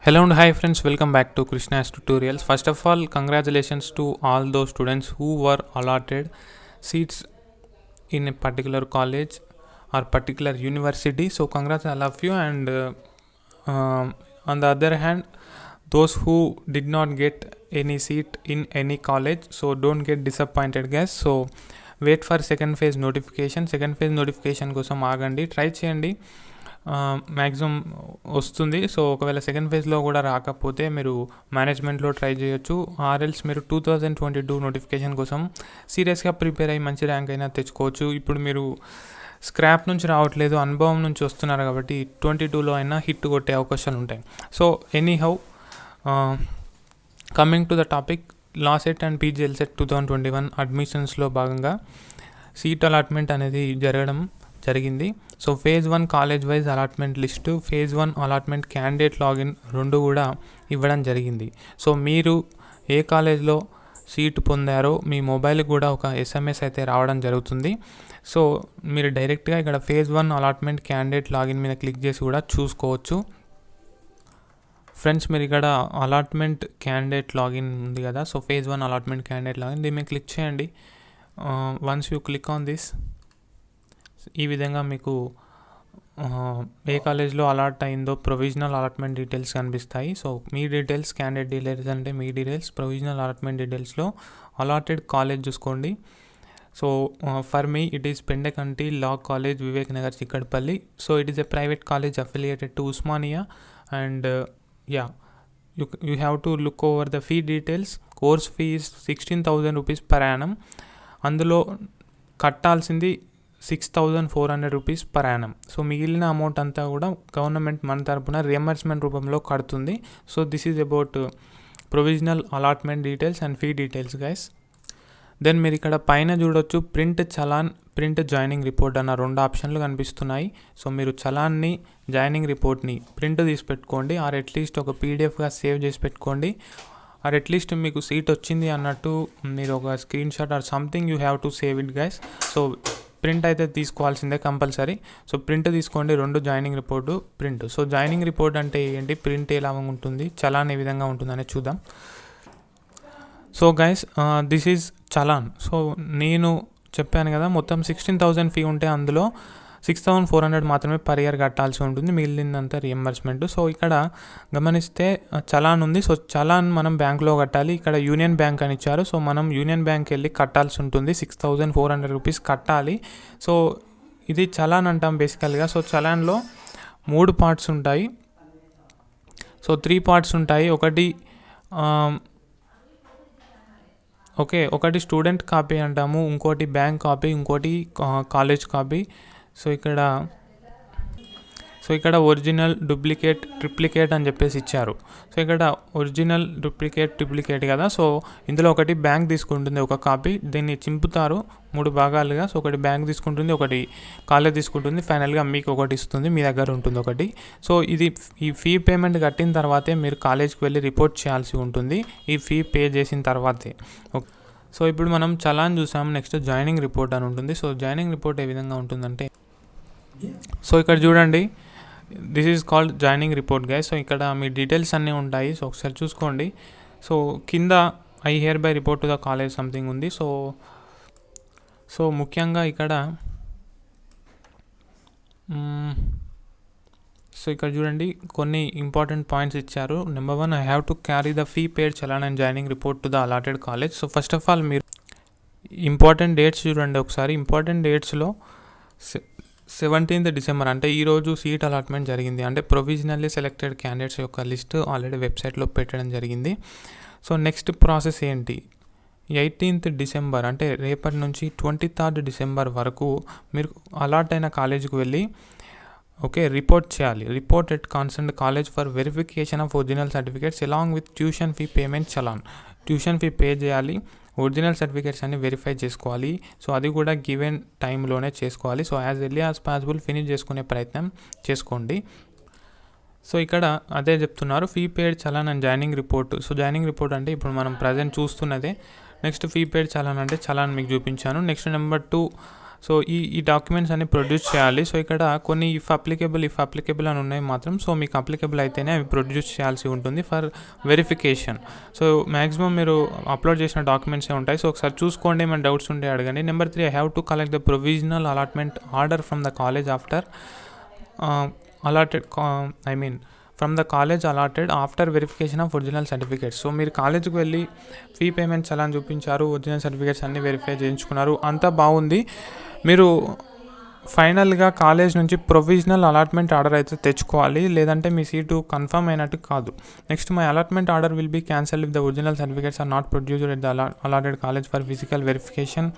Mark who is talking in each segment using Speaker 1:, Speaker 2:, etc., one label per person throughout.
Speaker 1: Hello and hi friends, welcome back to Krishna's tutorials. First of all, congratulations to all those students who were allotted seats in a particular college or particular university. So congrats all of you, and on the other hand, those who did not get any seat in any college, so don't get disappointed guys. So wait for second phase notification కోసం ఆగండి, try చేయండి, maximum వస్తుంది. So ఒకవేళ second ఫేజ్లో కూడా రాకపోతే మీరు మేనేజ్మెంట్లో ట్రై చేయొచ్చు, ఆర్ఎల్స్ మీరు 2022 నోటిఫికేషన్ కోసం సీరియస్గా ప్రిపేర్ అయ్యి మంచి ర్యాంక్ అయినా తెచ్చుకోవచ్చు. ఇప్పుడు మీరు స్క్రాప్ నుంచి రావట్లేదు, అనుభవం నుంచి వస్తున్నారు కాబట్టి 22లో అయినా హిట్ కొట్టే అవకాశాలు ఉంటాయి. So anyhow, coming to the topic, LAWCET and PGLCET 2021 అడ్మిషన్స్లో భాగంగా సీట్ అలాట్మెంట్ అనేది జరిగింది. So phase 1 college wise allotment list, phase 1 allotment candidate login రెండు కూడా ఇవ్వడం జరిగింది. సో మీరు ఏ కాలేజ్లో సీటు పొందారో మీ మొబైల్కి కూడా ఒక SMS అయితే రావడం జరుగుతుంది. సో మీరు డైరెక్ట్గా ఇక్కడ ఫేజ్ 1 అలాట్మెంట్ క్యాండిడేట్ లాగిన్ మీద క్లిక్ చేసి కూడా చూసుకోవచ్చు. ఫ్రెండ్స్, మీరు ఇక్కడ అలాట్మెంట్ క్యాండిడేట్ లాగిన్ ఉంది కదా, so phase 1 allotment candidate login దీని మీద క్లిక్ చేయండి. Once you click on this, ఈ విధంగా మీకు ఏ కాలేజ్లో అలాట్ అయిందో ప్రొవిజనల్ అలాట్మెంట్ డీటెయిల్స్ కనిపిస్తాయి. సో మీ డీటెయిల్స్, క్యాండిడేట్ డీటెయిల్స్ అంటే మీ డీటెయిల్స్, ప్రొవిజనల్ అలాట్మెంట్ డీటెయిల్స్లో అలాటెడ్ కాలేజ్ చూసుకోండి. So for me it is Pendekanti law college, Vivek Nagar, Chikkadpally. So it is a private college affiliated to Osmania and you have to look over the fee details. Course fee is 16,000 rupees per annum. అందులో కట్టాల్సింది 6,400 rupees per annum. So మిగిలిన amount అంతా కూడా government మన తరపున reimbursement రూపంలో కడుతుంది. So this is about provisional allotment details and fee details guys. Then మీరు ఇక్కడ పైన చూడొచ్చు print challan, print joining report అన్న రెండు ఆప్షన్లు కనిపిస్తున్నాయి. సో మీరు చలాన్ని, జాయినింగ్ రిపోర్ట్ని ప్రింట్ తీసి పెట్టుకోండి, ఆర్ అట్లీస్ట్ ఒక పీడిఎఫ్గా సేవ్ చేసి పెట్టుకోండి, ఆర్ అట్లీస్ట్ మీకు సీట్ వచ్చింది అన్నట్టు మీరు ఒక screen shot or something you have to save it guys. So print అయితే తీసుకోవాల్సిందే కంపల్సరీ. సో ప్రింట్ తీసుకోండి, రెండు joining report, print. So joining report అంటే ఏంటి, ప్రింట్ ఎలా ఉంటుంది, చలాన్ ఏ విధంగా ఉంటుందనే చూద్దాం. So guys, this is challan. So నేను చెప్పాను కదా, మొత్తం 16,000 ఫీ ఉంటే అందులో 6,400 మాత్రమే పర్ ఇయర్ కట్టాల్సి ఉంటుంది, మిగిలిందంతా రియంబర్స్మెంట్. సో ఇక్కడ గమనిస్తే చలాన్ ఉంది. సో చలాన్ మనం బ్యాంక్లో కట్టాలి. ఇక్కడ యూనియన్ బ్యాంక్ అని ఇచ్చారు. సో మనం యూనియన్ బ్యాంక్ వెళ్ళి కట్టాల్సి ఉంటుంది, 6,400 రూపీస్ కట్టాలి. సో ఇది చలాన్ అంటాం బేసికల్గా. సో చలాన్లో 3 పార్ట్స్ ఉంటాయి. సో 3 పార్ట్స్ ఉంటాయి. ఒకటి స్టూడెంట్ కాపీ అంటాము, ఇంకోటి బ్యాంక్ కాపీ, ఇంకోటి కాలేజ్ కాపీ. సో ఇక్కడ ఒరిజినల్, డూప్లికేట్, ట్రిప్లికేట్ అని చెప్పేసి ఇచ్చారు. సో ఇక్కడ ఒరిజినల్, డూప్లికేట్ కదా. సో ఇందులో ఒకటి బ్యాంక్ తీసుకుంటుంది ఒక కాపీ, దీన్ని చింపుతారు 3 భాగాలుగా. సో ఒకటి బ్యాంక్ తీసుకుంటుంది, ఒకటి కాలేజ్ తీసుకుంటుంది, ఫైనల్గా మీకు ఒకటి ఇస్తుంది, మీ దగ్గర ఉంటుంది ఒకటి. సో ఈ ఫీ పేమెంట్ కట్టిన తర్వాతే మీరు కాలేజ్కి వెళ్ళి రిపోర్ట్ చేయాల్సి ఉంటుంది, ఈ ఫీ పే చేసిన తర్వాతే. ఓకే, సో ఇప్పుడు మనం చలాన్ చూసాము. నెక్స్ట్ జాయినింగ్ రిపోర్ట్ అని ఉంటుంది. సో జాయినింగ్ రిపోర్ట్ ఏ విధంగా ఉంటుందంటే, సో ఇక్కడ చూడండి, this is called joining report guys. So ఇక్కడ మీ డీటెయిల్స్ అన్నీ ఉంటాయి. సో ఒకసారి చూసుకోండి. సో కింద I here by report to the college something ఉంది. సో ముఖ్యంగా ఇక్కడ చూడండి, కొన్ని ఇంపార్టెంట్ పాయింట్స్ ఇచ్చారు. Number 1, I have to carry the fee paid challan and joining report to the allotted college. So first of all మీరు important dates చూడండి ఒకసారి. Important డేట్స్లో 17th December అంటే ఈరోజు సీట్ అలాట్మెంట్ జరిగింది. అంటే ప్రొవిజనల్లీ సెలెక్టెడ్ క్యాండిడేట్స్ యొక్క list already వెబ్సైట్లో పెట్టడం జరిగింది. సో నెక్స్ట్ ప్రాసెస్ ఏంటి, 18th డిసెంబర్ అంటే రేపటి నుంచి 23rd డిసెంబర్ వరకు మీరు అలాట్ అయిన కాలేజీకి వెళ్ళి రిపోర్ట్ చేయాలి. Report at concerned college for verification of original certificates along with tuition fee payment challan. Tuition fee pay చేయాలి, ఒరిజినల్ సర్టిఫికేట్స్ అన్ని వెరిఫై చేసుకోవాలి. సో అది కూడా గివెన్ టైంలోనే చేసుకోవాలి. So as early as possible finish చేసుకునే ప్రయత్నం చేసుకోండి. సో ఇక్కడ అదే చెప్తున్నారు, fee paid challan and joining report. So joining report అంటే ఇప్పుడు మనం ప్రజెంట్ చూస్తున్నదే. నెక్స్ట్ ఫీ పేడ్ చలాన్ అంటే చలాన్ మీకు చూపించాను. నెక్స్ట్ నెంబర్ 2, సో ఈ డాక్యుమెంట్స్ అన్ని ప్రొడ్యూస్ చేయాలి. సో ఇక్కడ కొన్ని ఇఫ్ అప్లికేబుల్ అని ఉన్నాయి మాత్రం. సో మీకు అప్లికేబుల్ అయితేనే అవి ప్రొడ్యూస్ చేయాల్సి ఉంటుంది ఫర్ వెరిఫికేషన్. సో మ్యాక్సిమం మీరు అప్లోడ్ చేసిన డాక్యుమెంట్సే ఉంటాయి. సో ఒకసారి చూసుకోండి, ఏమైనా డౌట్స్ ఉంటే అడగండి. Number 3, I have to collect the provisional allotment order from the college after from the college allotted after verification of original certificates. So మీరు కాలేజ్కి వెళ్ళి ఫీ పేమెంట్స్ అలా చూపించారు, ఒరిజినల్ సర్టిఫికేట్స్ అన్నీ వెరిఫై చేయించుకున్నారు, అంతా బాగుంది. మీరు ఫైనల్గా కాలేజ్ నుంచి ప్రొవిజనల్ అలాట్మెంట్ ఆర్డర్ అయితే తెచ్చుకోవాలి, లేదంటే మీ సీటు కన్ఫర్మ్ అయినట్టు కాదు. Next, my allotment order will be cancel if the original certificates are not produced at the allotted college for physical verification.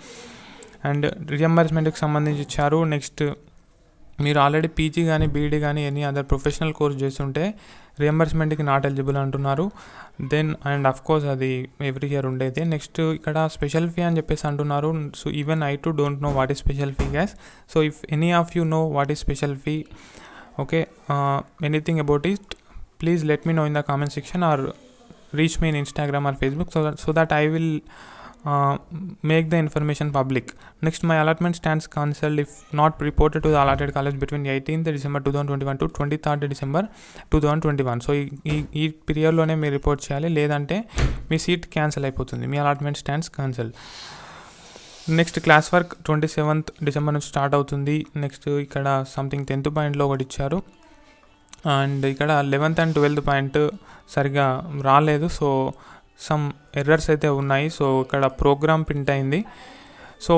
Speaker 1: And రియంబర్స్మెంట్కి సంబంధించి ఇచ్చారు. నెక్స్ట్, మీరు ఆల్రెడీ పీజీ కానీ బీఈడీ కానీ ఎనీ అదర్ ప్రొఫెషనల్ కోర్స్ చేస్తుంటే రియంబర్స్మెంట్కి నాట్ ఎలిజిబుల్ అంటున్నారు. Then and of course అది ఎవ్రీ ఇయర్ ఉండేది. నెక్స్ట్, ఇక్కడ స్పెషల్ ఫీ అని చెప్పేసి అంటున్నారు. So even I too don't know what is special fee gas. So if any of you know what is special fee, okay, anything about it, please let me know in the comment section or reach me in Instagram or Facebook so that I will make the information public. Next, my allotment stands cancelled if not reported to the allotted college between 18th December 2021 to 23rd December 2021. So ఈ పీరియడ్లోనే మీరు report చేయాలి, లేదంటే మీ seat cancel అయిపోతుంది. మీ allotment stands cancel. Next, class work 27th December నుంచి start అవుతుంది. Next, ఇక్కడ something 10th పాయింట్లో ఒకటి ఇచ్చారు. అండ్ ఇక్కడ 11th and 12th పాయింట్ సరిగా రాలేదు. సో సమ్ ఎర్రర్స్ అయితే ఉన్నాయి. సో ఇక్కడ ప్రోగ్రామ్ ప్రింట్ అయింది. సో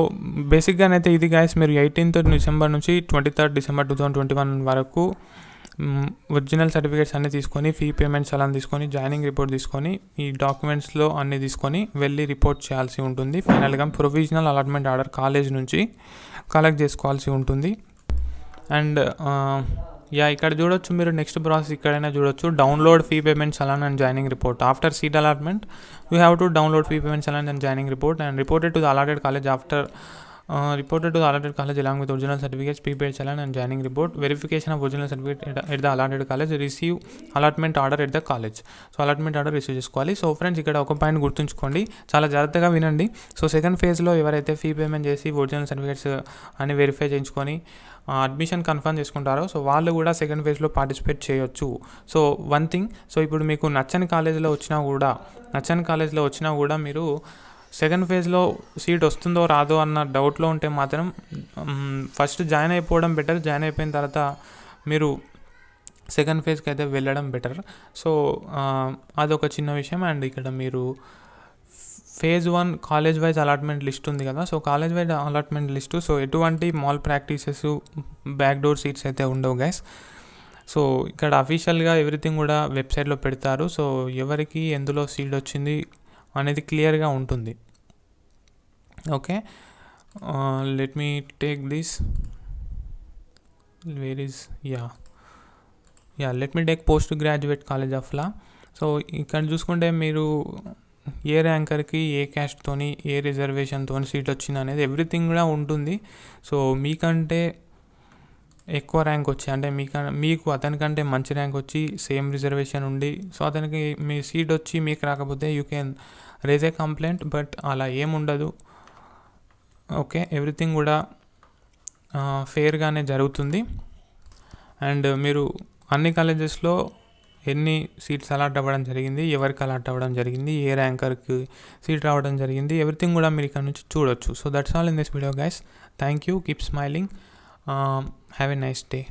Speaker 1: బేసిక్గానైతే ఇది గైస్, మీరు 18th December నుంచి 23rd December 2021 వరకు ఒరిజినల్ సర్టిఫికేట్స్ అన్నీ తీసుకొని, ఫీ పేమెంట్స్ అలా తీసుకొని, జాయినింగ్ రిపోర్ట్ తీసుకొని, ఈ డాక్యుమెంట్స్లో అన్నీ తీసుకొని వెళ్ళి రిపోర్ట్ చేయాల్సి ఉంటుంది. ఫైనల్గా ప్రొవిజనల్ అలాట్మెంట్ ఆర్డర్ కాలేజ్ నుంచి కలెక్ట్ చేసుకోవాల్సి ఉంటుంది. అండ్ ఇక్కడ చూడొచ్చు మీరు, నెక్స్ట్ ప్రాసెస్ ఇక్కడైనా చూడొచ్చు, download fee payments challan and joining report. After seat allotment you have to download fee payments challan and joining report and reported to the allotted college after reported to the allotted college along with original certificates, prepaid challan and joining report. Verification of original certificate at the allotted college. Receive allotment order at the college. So allotment order receive చేసుకోవాలి. So friends, ఇక్కడ ఒక point గుర్తుంచుకోండి, చాలా జాగ్రత్తగా వినండి. So second ఫేజ్లో ఎవరైతే fee payment చేసి ఒరిజినల్ సర్టిఫికేట్స్ అని వెరిఫై చేయించుకొని అడ్మిషన్ కన్ఫర్మ్ చేసుకుంటారో, సో వాళ్ళు కూడా సెకండ్ ఫేజ్లో పార్టిసిపేట్ చేయొచ్చు. సో వన్ థింగ్, సో ఇప్పుడు మీకు నచ్చని కాలేజ్లో వచ్చినా కూడా మీరు సెకండ్ ఫేజ్లో సీట్ వస్తుందో రాదో అన్న డౌట్లో ఉంటే మాత్రం ఫస్ట్ జాయిన్ అయిపోవడం బెటర్. జాయిన్ అయిపోయిన తర్వాత మీరు సెకండ్ ఫేజ్కి అయితే వెళ్ళడం బెటర్. సో అదొక చిన్న విషయం. అండ్ ఇక్కడ మీరు phase 1 college wise allotment list ఉంది కదా, so college wise allotment list, so ఎటువంటి malpractices, back door seats అయితే ఉండవు గైస్. సో ఇక్కడ అఫీషియల్గా ఎవ్రీథింగ్ కూడా వెబ్సైట్లో పెడతారు. సో ఎవరికి ఎందులో సీట్ వచ్చింది అనేది క్లియర్గా ఉంటుంది. Okay, let me take this, where is let me take post graduate college of law. So ఇక్కడ చూసుకుంటే మీరు ఏ ర్యాంకర్కి ఏ క్యాస్ట్తోని ఏ రిజర్వేషన్తో సీట్ వచ్చింది అనేది ఎవ్రీథింగ్ కూడా ఉంటుంది. సో మీకంటే ఎక్కువ ర్యాంక్ వచ్చి, అంటే మీకు అతనికంటే మంచి ర్యాంక్ వచ్చి సేమ్ రిజర్వేషన్ ఉండి, సో అతనికి మీ సీట్ వచ్చి మీకు రాకపోతే you can raise a complaint, but అలా ఏముండదు. ఓకే, ఎవ్రీథింగ్ కూడా ఫెయిర్గానే జరుగుతుంది. అండ్ మీరు అన్ని కాలేజెస్లో ఎన్ని సీట్స్ అలాట్ అవ్వడం జరిగింది, ఎవరికి అలాట్ అవ్వడం జరిగింది, ఏ ర్యాంకర్కి సీట్ రావడం జరిగింది, ఎవ్రీథింగ్ కూడా మీరు ఇక్కడ నుంచి చూడొచ్చు. So that's all in this video guys. Thank you, keep smiling, have a nice day.